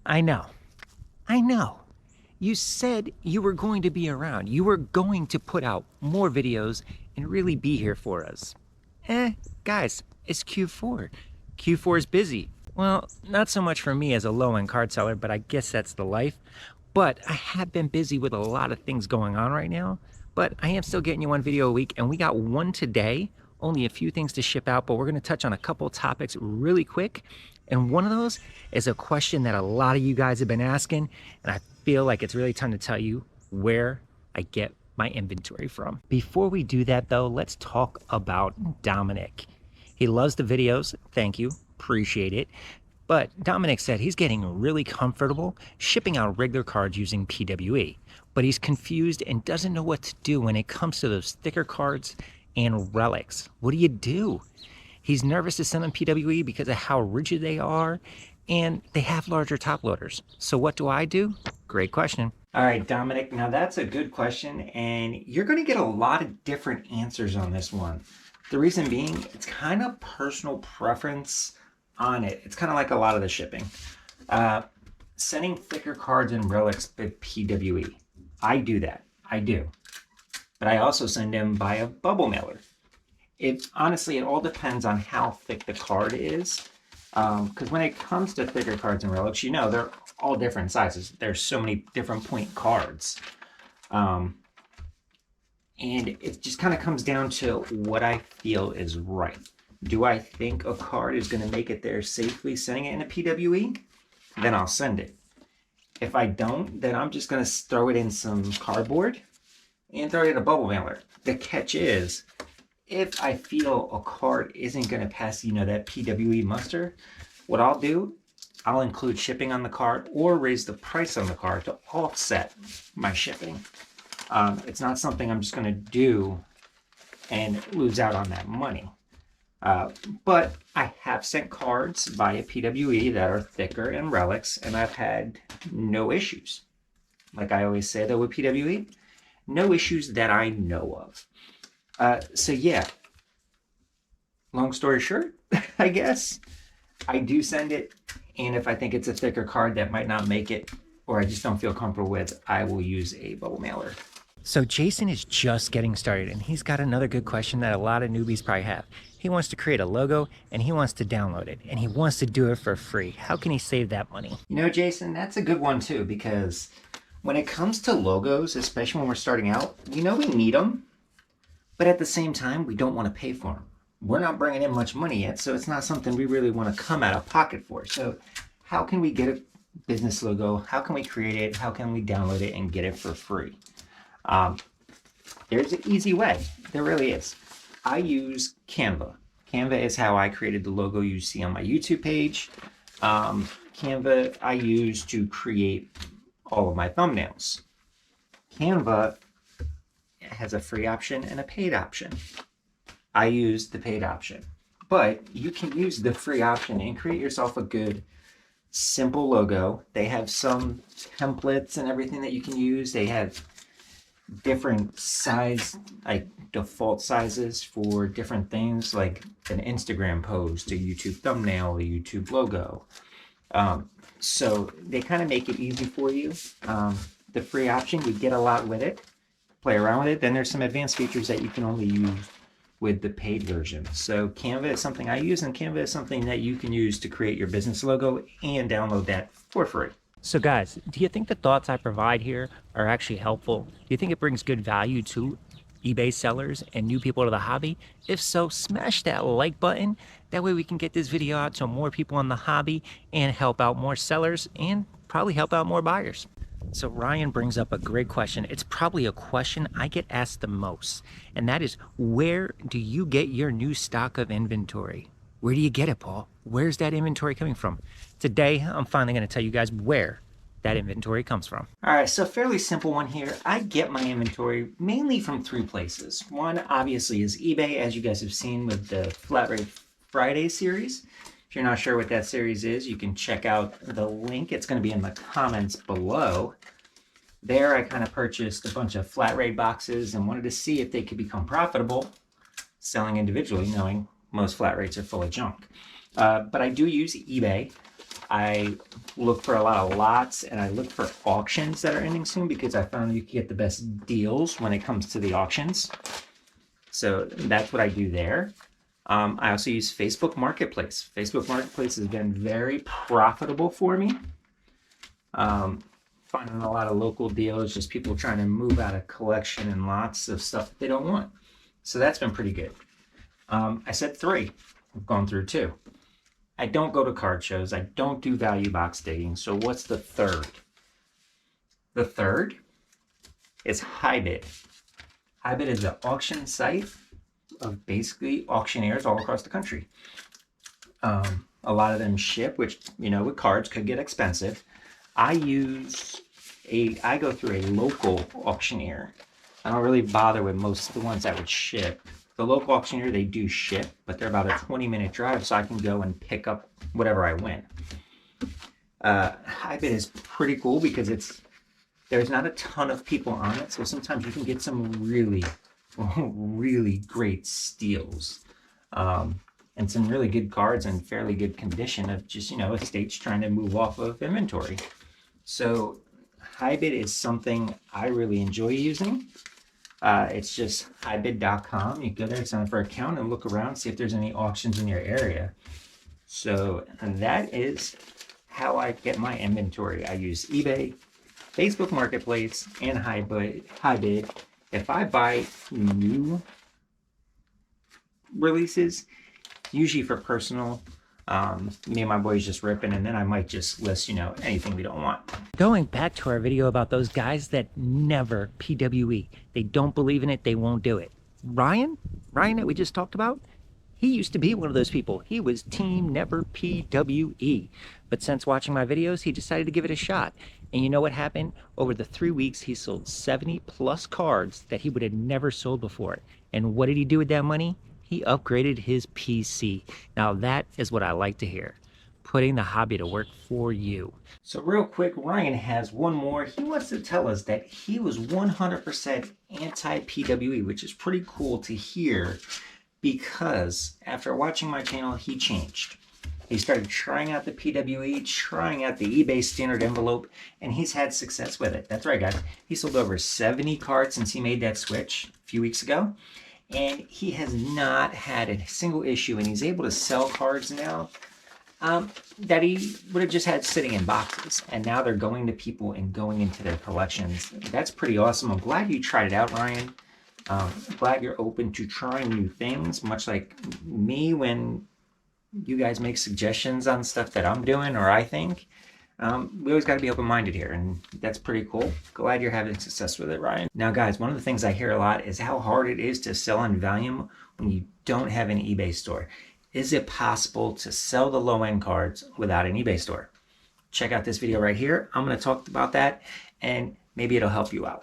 I know. I know. You said you were going to be around. You were going to put out more videos and really be here for us. Eh, guys, it's Q4. Q4 is busy. Well, not so much for me as a low-end card seller, but I guess that's the life. But I have been busy with a lot of things going on right now. But I am still getting you one video a week, and we got one today. Only a few things to ship out, but we're going to touch on a couple topics really quick. And one of those is a question that a lot of you guys have been asking, and I feel like it's really time to tell you where I get my inventory from. Before we do that though, let's talk about Dominic. He loves the videos, thank you, appreciate it. But Dominic said he's getting really comfortable shipping out regular cards using PWE, but he's confused and doesn't know what to do when it comes to those thicker cards and relics. What do you do? He's nervous to send them PWE because of how rigid they are, and they have larger top loaders. So what do I do? Great question. All right, Dominic, now that's a good question, and you're going to get a lot of different answers on this one. The reason being, it's kind of personal preference on it. It's kind of like a lot of the shipping. Sending thicker cards and relics with PWE. I do that. I do. But I also send them by a bubble mailer. Honestly, it all depends on how thick the card is. Because when it comes to thicker cards and relics, you know, they're all different sizes. There's so many different point cards. And it just kind of comes down to what I feel is right. Do I think a card is going to make it there safely sending it in a PWE? Then I'll send it. If I don't, then I'm just going to throw it in some cardboard and throw it in a bubble mailer. The catch is, if I feel a card isn't going to pass, that PWE muster, what I'll do, I'll include shipping on the card or raise the price on the card to offset my shipping. It's not something I'm just going to do and lose out on that money. But I have sent cards via PWE that are thicker and relics, and I've had no issues. Like I always say though with PWE, no issues that I know of. So yeah, long story short, I guess, I do send it, and if I think it's a thicker card that might not make it, or I just don't feel comfortable with, I will use a bubble mailer. So Jason is just getting started, and he's got another good question that a lot of newbies probably have. He wants to create a logo, and he wants to download it, and he wants to do it for free. How can he save that money? Jason, that's a good one too, because when it comes to logos, especially when we're starting out, we need them, but at the same time, we don't want to pay for them. We're not bringing in much money yet, so it's not something we really want to come out of pocket for. So how can we get a business logo? How can we create it? How can we download it and get it for free? There's an easy way. There really is. I use Canva. Canva is how I created the logo you see on my YouTube page. Canva I use to create all of my thumbnails. Canva has a free option and a paid option. I use the paid option, but you can use the free option and create yourself a good, simple logo. They have some templates and everything that you can use. They have different size, like default sizes for different things, like an Instagram post, a YouTube thumbnail, a YouTube logo. So they kind of make it easy for you. The free option, you get a lot with it. Play around with it. Then there's some advanced features that you can only use with the paid version. So Canva is something I use, and Canva is something that you can use to create your business logo and download that for free. So guys, do you think the thoughts I provide here are actually helpful? Do you think it brings good value to eBay sellers and new people to the hobby? If so, smash that like button. That way we can get this video out to more people in the hobby and help out more sellers and probably help out more buyers. So Ryan brings up a great question. It's probably a question I get asked the most, and that is, where do you get your new stock of inventory? Where do you get it, Paul? Where's that inventory coming from? Today, I'm finally going to tell you guys where that inventory comes from. All right, so fairly simple one here. I get my inventory mainly from three places. One, obviously, is eBay, as you guys have seen with the Flat Rate Friday series. If you're not sure what that series is, you can check out the link. It's going to be in the comments below. There, I kind of purchased a bunch of flat rate boxes and wanted to see if they could become profitable selling individually, knowing most flat rates are full of junk. But I do use eBay. I look for a lot of lots, and I look for auctions that are ending soon because I found you can get the best deals when it comes to the auctions. So that's what I do there. I also use Facebook Marketplace. Facebook Marketplace has been very profitable for me. Finding a lot of local deals, just people trying to move out of collection and lots of stuff that they don't want. So that's been pretty good. I said 3. I've gone through 2. I don't go to card shows. I don't do value box digging. So what's the third? The third is HiBid. HiBid is an auction site of basically auctioneers all across the country. A lot of them ship, which, you know, with cards could get expensive. I go through a local auctioneer. I don't really bother with most of the ones that would ship. The local auctioneer, they do ship, but they're about a 20-minute drive, so I can go and pick up whatever I win. HiBid is pretty cool because there's not a ton of people on it, so sometimes you can get some really, really great steals. And some really good cards in fairly good condition of just, you know, estates trying to move off of inventory. So HiBid is something I really enjoy using. It's just HiBid.com. You go there, sign up for an account, and look around, see if there's any auctions in your area. So that is how I get my inventory. I use eBay, Facebook Marketplace, and HiBid. If I buy new releases, usually for personal, me and my boys just ripping, and then I might just list, you know, anything we don't want. Going back to our video about those guys that never PWE, they don't believe in it, they won't do it. Ryan that we just talked about, he used to be one of those people. He was team never PWE, but since watching my videos, he decided to give it a shot. And you know what happened? Over the 3 weeks, he sold 70 plus cards that he would have never sold before. And what did he do with that money? He upgraded his PC. Now that is what I like to hear. Putting the hobby to work for you. So real quick, Ryan has one more. He wants to tell us that he was 100% anti-PWE, which is pretty cool to hear because after watching my channel, he changed. He started trying out the PWE, trying out the eBay standard envelope, and he's had success with it. That's right, guys. He sold over 70 cards since he made that switch a few weeks ago. And he has not had a single issue, and he's able to sell cards now that he would have just had sitting in boxes. And now they're going to people and going into their collections. That's pretty awesome. I'm glad you tried it out, Ryan. Glad you're open to trying new things, much like me when you guys make suggestions on stuff that I'm doing or I think. We always got to be open-minded here, and that's pretty cool. Glad you're having success with it, Ryan. Now, guys, one of the things I hear a lot is how hard it is to sell on Valium when you don't have an eBay store. Is it possible to sell the low-end cards without an eBay store? Check out this video right here. I'm going to talk about that, and maybe it'll help you out.